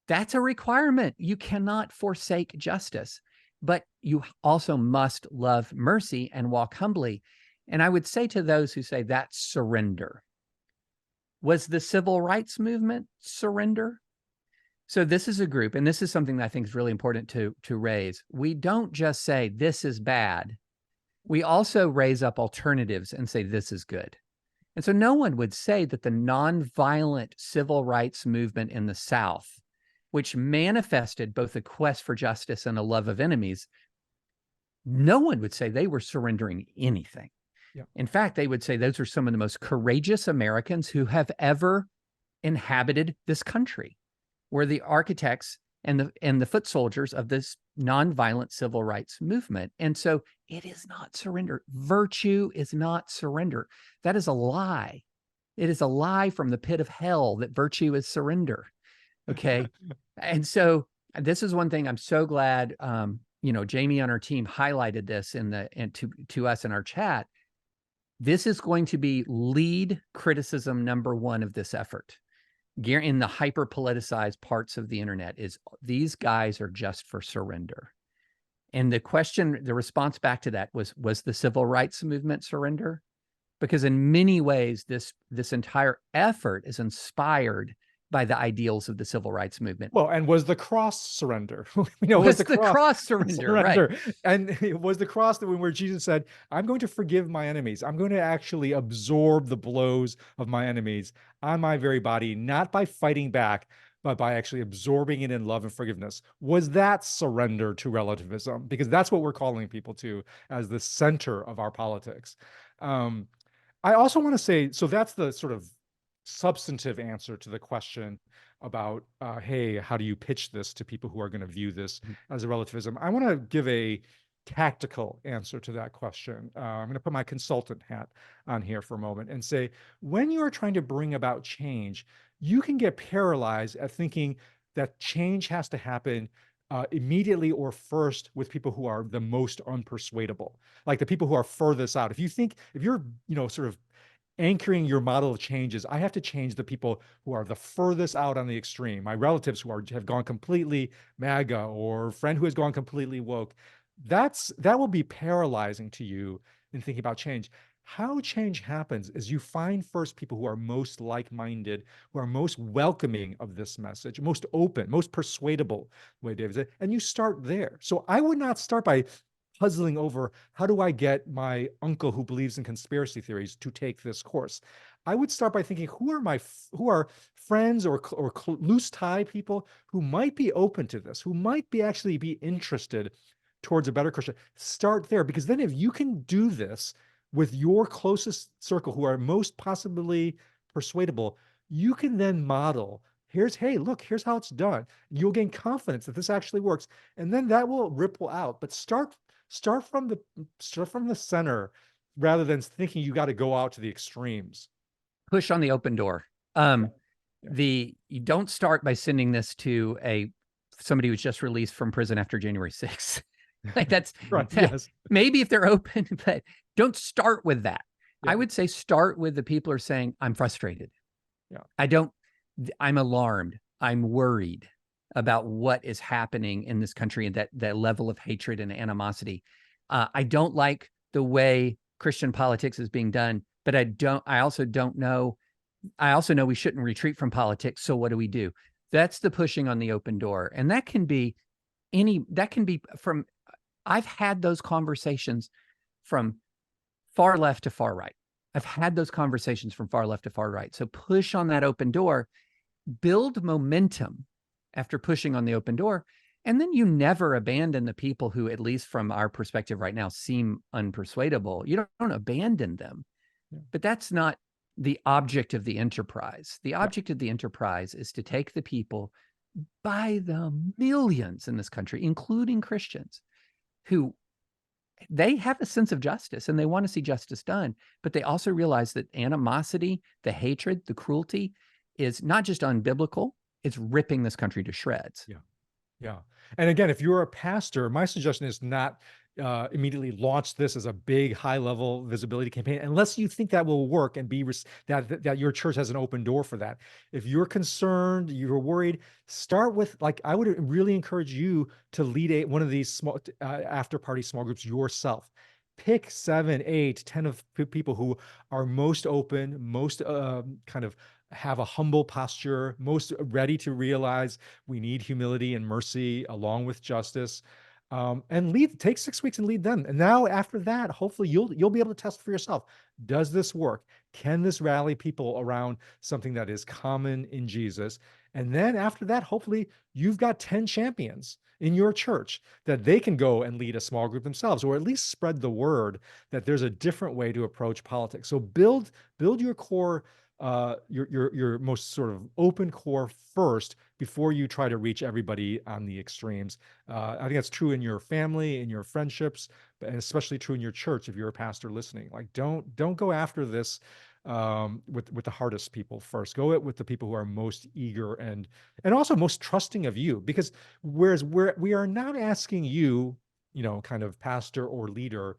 That's a requirement. You cannot forsake justice, but you also must love mercy and walk humbly. And I would say to those who say that's surrender, was the civil rights movement surrender? So this is a group, and this is something that I think is really important to raise. We don't just say this is bad. We also raise up alternatives and say this is good. And so no one would say that the nonviolent civil rights movement in the South, which manifested both a quest for justice and a love of enemies, no one would say they were surrendering anything. Yep. In fact, they would say those are some of the most courageous Americans who have ever inhabited this country, were the architects and the foot soldiers of this nonviolent civil rights movement. And so it is not surrender. Virtue is not surrender. That is a lie. It is a lie from the pit of hell that virtue is surrender. Okay. And so this is one thing I'm so glad, Jamie on our team highlighted this to us in our chat. This is going to be lead criticism number one of this effort. In the hyper politicized parts of the internet is these guys are just for surrender. And the response back to that was the civil rights movement surrender? Because in many ways, this entire effort is inspired by the ideals of the civil rights movement. Well, and was the cross surrender? Was the cross surrender, right? And it was the cross where Jesus said, I'm going to forgive my enemies. I'm going to actually absorb the blows of my enemies on my very body, not by fighting back, but by actually absorbing it in love and forgiveness. Was that surrender to relativism? Because that's what we're calling people to as the center of our politics. I also want to say, so that's the sort of substantive answer to the question about, hey, how do you pitch this to people who are going to view this as a relativism? I want to give a tactical answer to that question. I'm going to put my consultant hat on here for a moment and say, when you are trying to bring about change, you can get paralyzed at thinking that change has to happen immediately or first with people who are the most unpersuadable, like the people who are furthest out. If you're, sort of anchoring your model of changes, I have to change the people who are the furthest out on the extreme, my relatives who have gone completely MAGA or friend who has gone completely woke. That will be paralyzing to you in thinking about change. How change happens is you find first people who are most like-minded, who are most welcoming of this message, most open, most persuadable, the way David said, and you start there. So I would not start by puzzling over how do I get my uncle who believes in conspiracy theories to take this course. I would start by thinking, who are friends or loose tie people who might be open to this, who might be actually be interested towards a better Christian. Start there, because then if you can do this with your closest circle who are most possibly persuadable, you can then model, hey, look, here's how it's done. You'll gain confidence that this actually works. And then that will ripple out. But start from the center rather than thinking you got to go out to the extremes. Push on the open door. You don't start by sending this to somebody who's just released from prison after January 6th. Like that's right. Yes. Maybe if they're open, but don't start with that. Yeah. I would say start with the people who are saying, I'm frustrated. Yeah. I'm alarmed. I'm worried about what is happening in this country and that level of hatred and animosity. I don't like the way Christian politics is being done, but I also know we shouldn't retreat from politics. So what do we do? That's the pushing on the open door. And that can be from, I've had those conversations from far left to far right. I've had those conversations from far left to far right. So push on that open door, build momentum after pushing on the open door. And then you never abandon the people who, at least from our perspective right now, seem unpersuadable. You don't abandon them, but that's not the object of the enterprise. The object of the enterprise is to take the people by the millions in this country, including Christians, who they have a sense of justice and they want to see justice done, but they also realize that animosity, the hatred, the cruelty is not just unbiblical, it's ripping this country to shreds. Yeah. And again, if you're a pastor, my suggestion is not immediately launch this as a big high-level visibility campaign unless you think that will work and that your church has an open door for that. If you're concerned, you're worried, start with, like, I would really encourage you to lead one of these small after-party small groups yourself. Pick 7, 8, 10 of people who are most open, most kind of have a humble posture, most ready to realize we need humility and mercy along with justice. And take 6 weeks and lead them. And now after that, hopefully you'll be able to test for yourself. Does this work? Can this rally people around something that is common in Jesus? And then after that, hopefully you've got 10 champions in your church that they can go and lead a small group themselves, or at least spread the word that there's a different way to approach politics. So build your core, your most sort of open core first before you try to reach everybody on the extremes. I think that's true in your family, in your friendships, and especially true in your church if you're a pastor listening. Like, don't go after this with the hardest people first. Go with the people who are most eager and also most trusting of you, because whereas we are not asking you, kind of pastor or leader,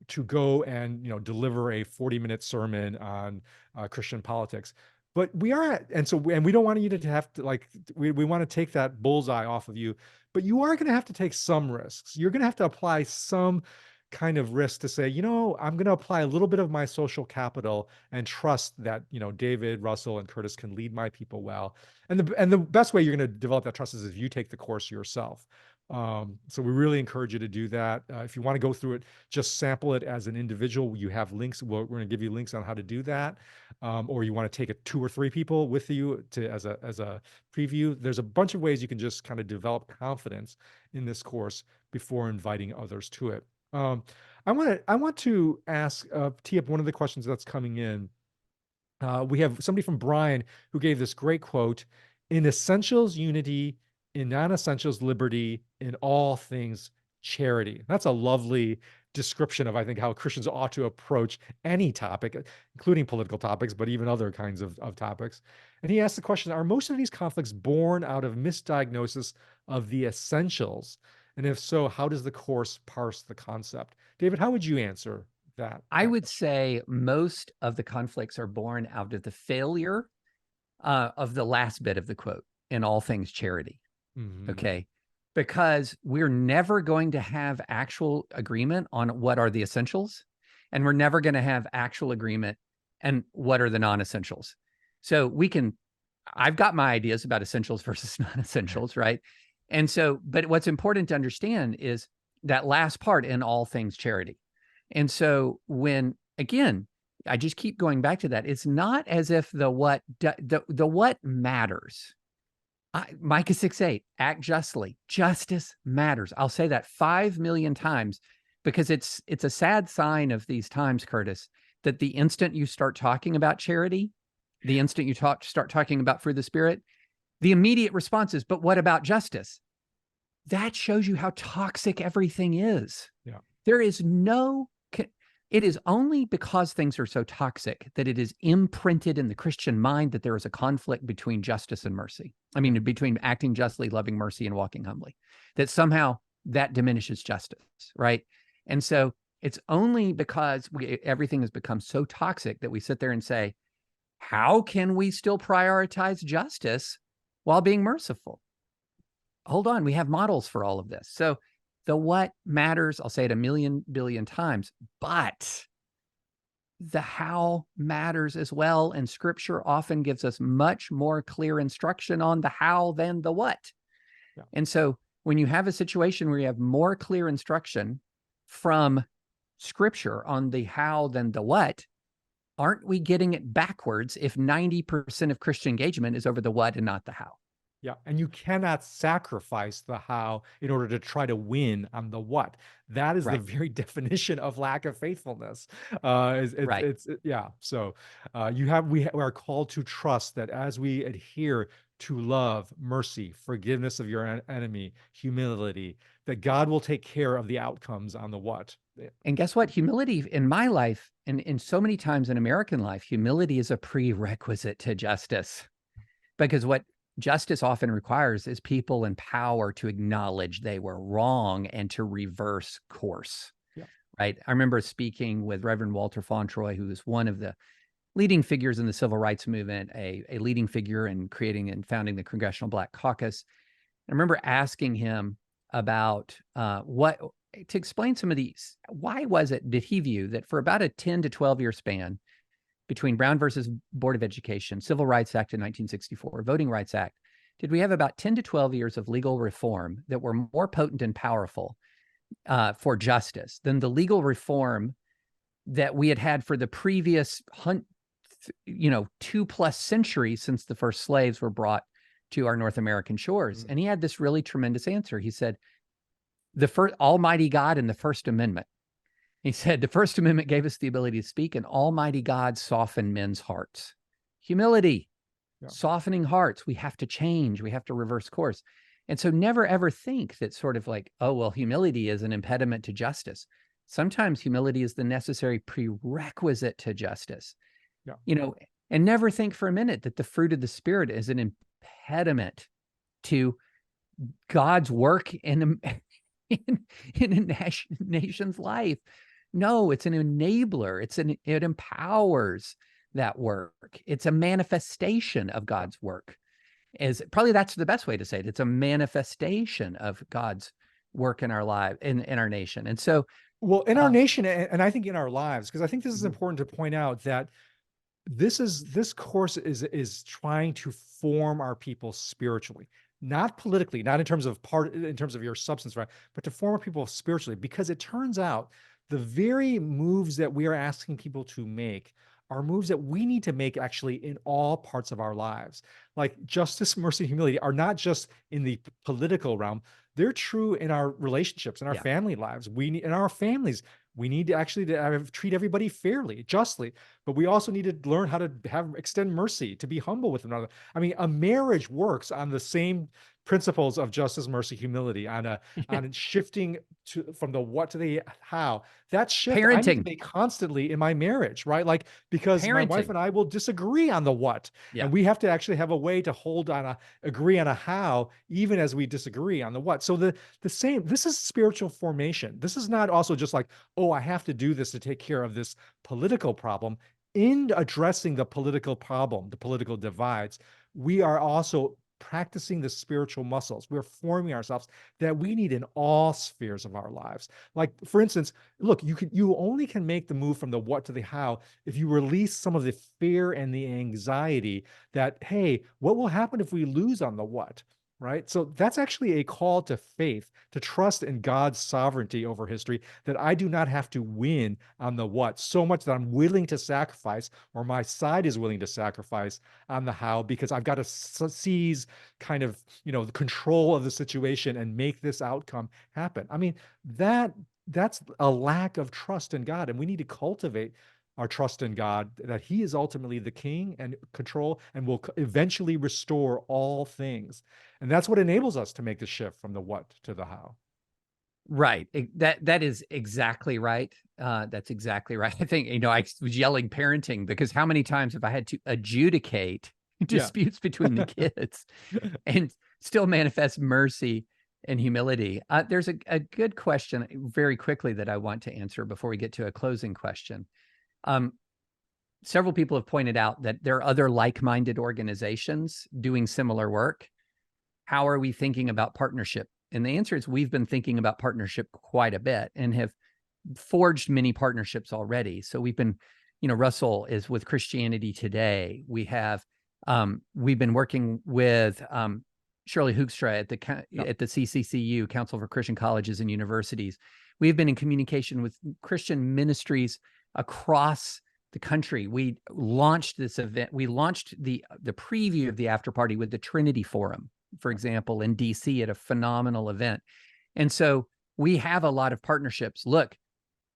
to go and deliver a 40-minute sermon on Christian politics, but we don't want you to have to, we want to take that bullseye off of you, but you are going to have to take some risks. You're going to have to apply some kind of risk to say, I'm going to apply a little bit of my social capital and trust that, David, Russell, and Curtis can lead my people well. And the best way you're going to develop that trust is if you take the course yourself. So we really encourage you to do that. If you want to go through it, just sample it as an individual. You have links. We're going to give you links on how to do that. Or you want to take it 2 or 3 people with you as a preview. There's a bunch of ways you can just kind of develop confidence in this course before inviting others to it. I want to tee up one of the questions that's coming in. We have somebody from Brian who gave this great quote: "In essentials, unity; in non-essentials, liberty; in all things, charity." That's a lovely description of, I think, how Christians ought to approach any topic, including political topics, but even other kinds of topics. And he asked the question, are most of these conflicts born out of misdiagnosis of the essentials? And if so, how does the course parse the concept? David, how would you answer that? I would say most of the conflicts are born out of the failure of the last bit of the quote, "in all things, charity." Mm-hmm. Okay. Because we're never going to have actual agreement on what are the essentials. and we're never going to have actual agreement. And what are the non-essentials? So I've got my ideas about essentials versus non-essentials, right? And so, but what's important to understand is that last part, in all things charity. And so again, I just keep going back to that. It's not as if the what matters. Micah 6:8, act justly. Justice matters. I'll say that 5 million times because it's a sad sign of these times, Curtis, that the instant you start talking about charity, the instant you start talking about fruit of the Spirit, the immediate response is, but what about justice? That shows you how toxic everything is. Yeah. It is only because things are so toxic that it is imprinted in the Christian mind that there is a conflict between justice and mercy. I mean, between acting justly, loving mercy, and walking humbly, that somehow that diminishes justice, right? And so it's only because everything has become so toxic that we sit there and say, how can we still prioritize justice while being merciful? Hold on, we have models for all of this. So the what matters, I'll say it a million billion times, but the how matters as well. And Scripture often gives us much more clear instruction on the how than the what. Yeah. And so when you have a situation where you have more clear instruction from Scripture on the how than the what, aren't we getting it backwards if 90% of Christian engagement is over the what and not the how? Yeah, and you cannot sacrifice the how in order to try to win on the what. That is the very definition of lack of faithfulness. Yeah. So we are called to trust that as we adhere to love, mercy, forgiveness of your enemy, humility, that God will take care of the outcomes on the what. And guess what? Humility in my life, and in so many times in American life, humility is a prerequisite to justice, because what justice often requires is people in power to acknowledge they were wrong and to reverse course. Yeah. Right. I remember speaking with Reverend Walter Fauntroy, who is one of the leading figures in the civil rights movement, a leading figure in creating and founding the Congressional Black Caucus. I remember asking him about to explain some of these. Why did he view that for about a 10 to 12 year span, between Brown versus Board of Education, Civil Rights Act in 1964, Voting Rights Act, did we have about 10 to 12 years of legal reform that were more potent and powerful for justice than the legal reform that we had had for the previous 2+ centuries since the first slaves were brought to our North American shores? Mm-hmm. And he had this really tremendous answer. He said, the first Almighty God and the First Amendment. He said, the First Amendment gave us the ability to speak, and Almighty God softened men's hearts. Humility, softening hearts. We have to change. We have to reverse course. And so never, ever think that sort of like, oh, well, humility is an impediment to justice. Sometimes humility is the necessary prerequisite to justice. Yeah. And never think for a minute that the fruit of the Spirit is an impediment to God's work in a nation's life. No, it's an enabler. It empowers that work. It's a manifestation of God's work. That's the best way to say it. It's a manifestation of God's work in our life, in our nation. And so, well, in our nation, and I think in our lives, because I think this is important to point out that this course is trying to form our people spiritually, not politically, not in terms of your substance, right? But to form our people spiritually, because it turns out the very moves that we are asking people to make are moves that we need to make actually in all parts of our lives. Like justice, mercy, and humility are not just in the political realm. They're true in our relationships, in our family lives. In our families, we need to actually treat everybody fairly, justly, but we also need to learn how to extend mercy, to be humble with one another. I mean, a marriage works on the same principles of justice, mercy, humility, on shifting from the what to the how. That shift I need to make constantly in my marriage, right? Like, because my wife and I will disagree on the what, and we have to actually have a way to agree on a how, even as we disagree on the what. So this is spiritual formation. This is not also just like, oh, I have to do this to take care of this political problem. In addressing the political problem, the political divides, we are also practicing the spiritual muscles. We're forming ourselves that we need in all spheres of our lives. Like, for instance, look, you only can make the move from the what to the how if you release some of the fear and the anxiety that, hey, what will happen if we lose on the what? Right? So that's actually a call to faith, to trust in God's sovereignty over history, that I do not have to win on the what so much that I'm willing to sacrifice, or my side is willing to sacrifice on the how, because I've got to seize kind of, the control of the situation and make this outcome happen. I mean, that's a lack of trust in God, and we need to cultivate our trust in God, that he is ultimately the king and control and will eventually restore all things. And that's what enables us to make the shift from the what to the how. Right. That is exactly right. That's exactly right. I think, I was yelling parenting because how many times have I had to adjudicate disputes between the kids and still manifest mercy and humility? There's a good question very quickly that I want to answer before we get to a closing question. Several people have pointed out that there are other like-minded organizations doing similar work. How are we thinking about partnership? And the answer is we've been thinking about partnership quite a bit and have forged many partnerships already. So we've been, Russell is with Christianity Today. We have, we've been working with Shirley Hoekstra at the CCCU, Council for Christian Colleges and Universities. We've been in communication with Christian ministries across the country. We launched this event. We launched the preview of the after party with the Trinity Forum, for example, in DC at a phenomenal event. And so we have a lot of partnerships. Look,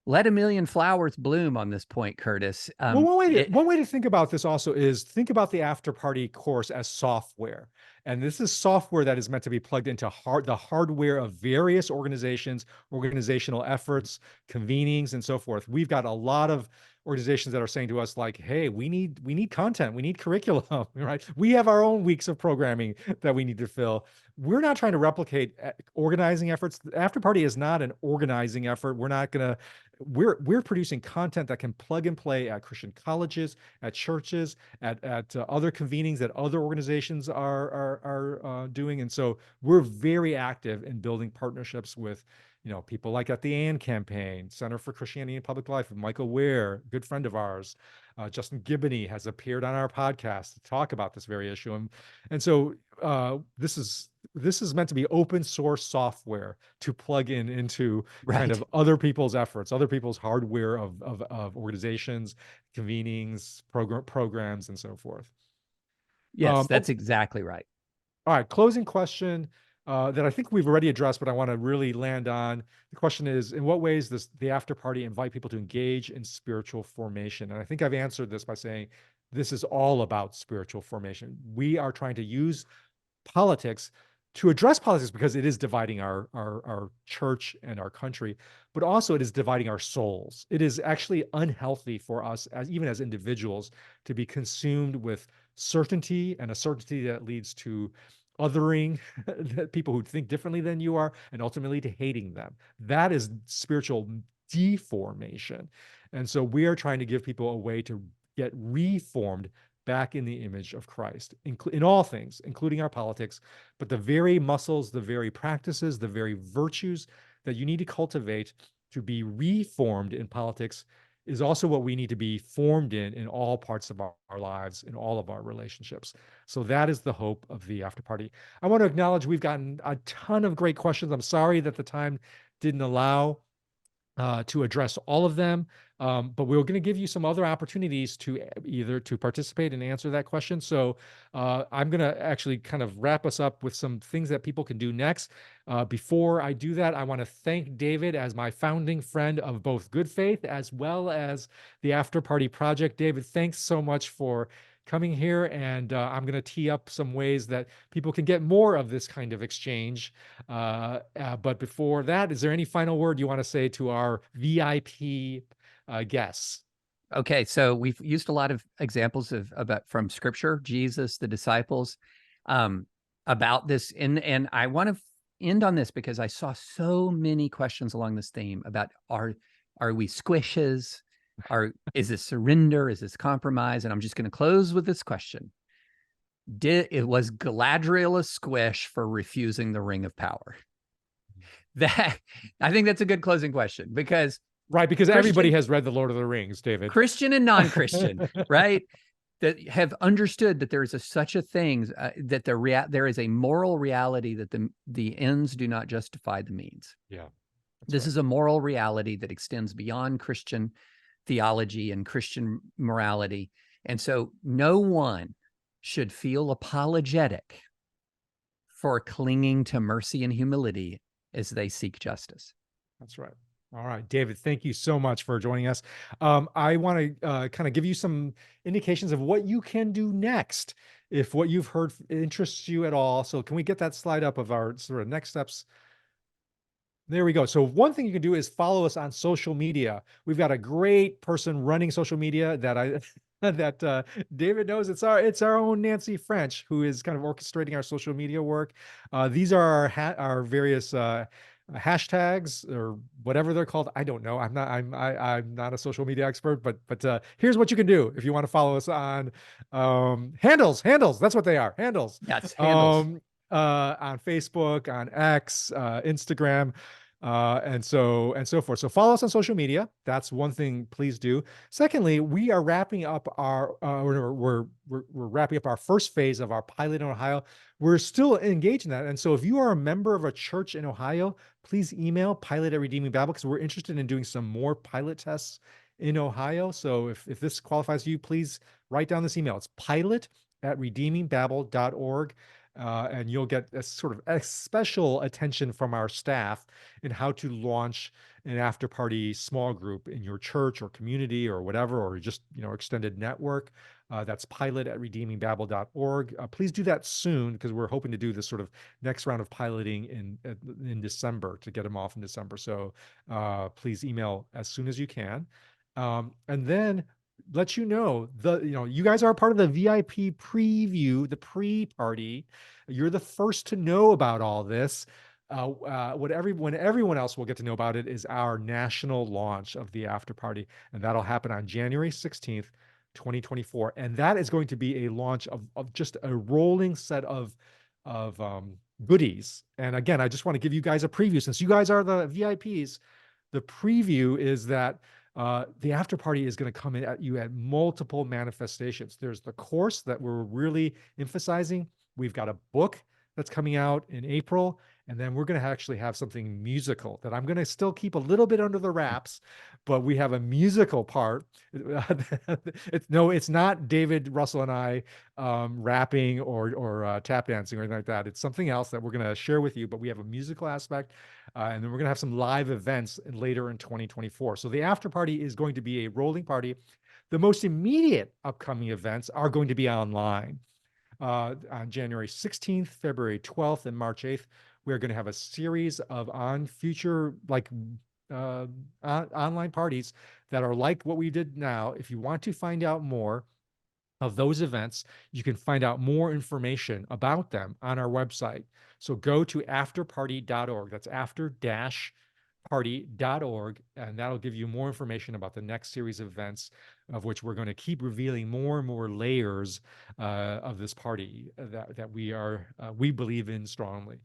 let a million flowers bloom on this point, Curtis. Well, one way to think about this also is think about the after party course as software. And this is software that is meant to be plugged into the hardware of various organizations, organizational efforts, convenings, and so forth. We've got a lot of organizations that are saying to us, like, hey, we need content, we need curriculum, right? We have our own weeks of programming that we need to fill. We're not trying to replicate organizing efforts. The after party is not an organizing effort. We're producing content that can plug and play at Christian colleges, at churches, at other convenings that other organizations are doing. And so we're very active in building partnerships with people like at the AND campaign, Center for Christianity and Public Life, with Michael Ware, good friend of ours. Justin Giboney has appeared on our podcast to talk about this very issue. And so this is meant to be open source software to plug into kind of other people's efforts, other people's hardware of organizations, convenings, programs, and so forth. Yes, that's exactly right. All right, closing question. That I think we've already addressed, but I want to really land on. The question is, in what ways does the after party invite people to engage in spiritual formation? And I think I've answered this by saying this is all about spiritual formation. We are trying to use politics to address politics because it is dividing our church and our country, but also it is dividing our souls. It is actually unhealthy for us, even as individuals, to be consumed with certainty, and a certainty that leads to othering people who think differently than you are, and ultimately to hating them. That is spiritual deformation. And so we are trying to give people a way to get reformed back in the image of Christ, in all things, including our politics, but the very muscles, the very practices, the very virtues that you need to cultivate to be reformed in politics is also what we need to be formed in all parts of our lives, in all of our relationships. So that is the hope of the after party. I want to acknowledge we've gotten a ton of great questions. I'm sorry that the time didn't allow to address all of them, but we're going to give you some other opportunities to either to participate and answer that question. So I'm going to actually kind of wrap us up with some things that people can do next. Before I do that, I want to thank David as my founding friend of both Good Faith as well as the After Party Project. David, thanks so much for coming here, and I'm going to tee up some ways that people can get more of this kind of exchange. But before that, is there any final word you want to say to our VIP guests? Okay, so we've used a lot of examples from Scripture, Jesus, the disciples, about this, and I want to end on this because I saw so many questions along this theme about are we squishes? Is this surrender? Is this compromise? And I'm just going to close with this question. it was Galadriel a squish for refusing the ring of power? That, I think that's a good closing question, because Right, because everybody Christian, has read The Lord of the Rings, David. Christian and non-Christian, right? That have understood that there is such a thing, that there is a moral reality that the ends do not justify the means. Yeah. This is a moral reality that extends beyond Christian theology and Christian morality. And so no one should feel apologetic for clinging to mercy and humility as they seek justice. That's right. All right, David, thank you so much for joining us. I want to kind of give you some indications of what you can do next if what you've heard interests you at all. So can we get that slide up of our sort of next steps? There we go. So one thing you can do is follow us on social media. We've got a great person running social media that that David knows. It's our own Nancy French, who is kind of orchestrating our social media work. These are our various hashtags or whatever they're called. I don't know. I'm not a social media expert, but here's what you can do if you want to follow us on handles. That's what they are. Handles. Yes, handles. On Facebook, on X, Instagram, and so forth. So follow us on social media. That's one thing. Please do. Secondly, we are wrapping up our we're wrapping up our first phase of our pilot in Ohio. We're still engaged in that, and so if you are a member of a church in Ohio, please email pilot@redeemingbabel, because we're interested in doing some more pilot tests in Ohio. So if this qualifies you, please write down this email. It's pilot@redeemingbabel.org. And you'll get a sort of a special attention from our staff in how to launch an after party small group in your church or community or whatever, or just, extended network. That's pilot@redeemingbabel.org. Please do that soon, because we're hoping to do this sort of next round of piloting in December, to get them off in December. So please email as soon as you can. And then let you know, you guys are a part of the VIP preview, the pre-party. You're the first to know about all this. When everyone else will get to know about it is our national launch of the after party, and that'll happen on January 16th, 2024. And that is going to be a launch of just a rolling set of goodies. And again, I just want to give you guys a preview, since you guys are the VIPs. The preview is that the after party is going to come in at you at multiple manifestations. There's the course that we're really emphasizing. We've got a book that's coming out in April, and then we're going to actually have something musical that I'm going to still keep a little bit under the wraps, but we have a musical part. It's not David, Russell, and I rapping or tap dancing or anything like that. It's something else that we're going to share with you, but we have a musical aspect. And then we're going to have some live events later in 2024. So the after party is going to be a rolling party. The most immediate upcoming events are going to be online. On January 16th, February 12th, and March 8th, we're going to have a series of future online parties that are like what we did now. If you want to find out more of those events, you can find out more information about them on our website. So go to afterparty.org. That's after-party.org, and that'll give you more information about the next series of events, of which we're going to keep revealing more and more layers of this party that we believe in strongly.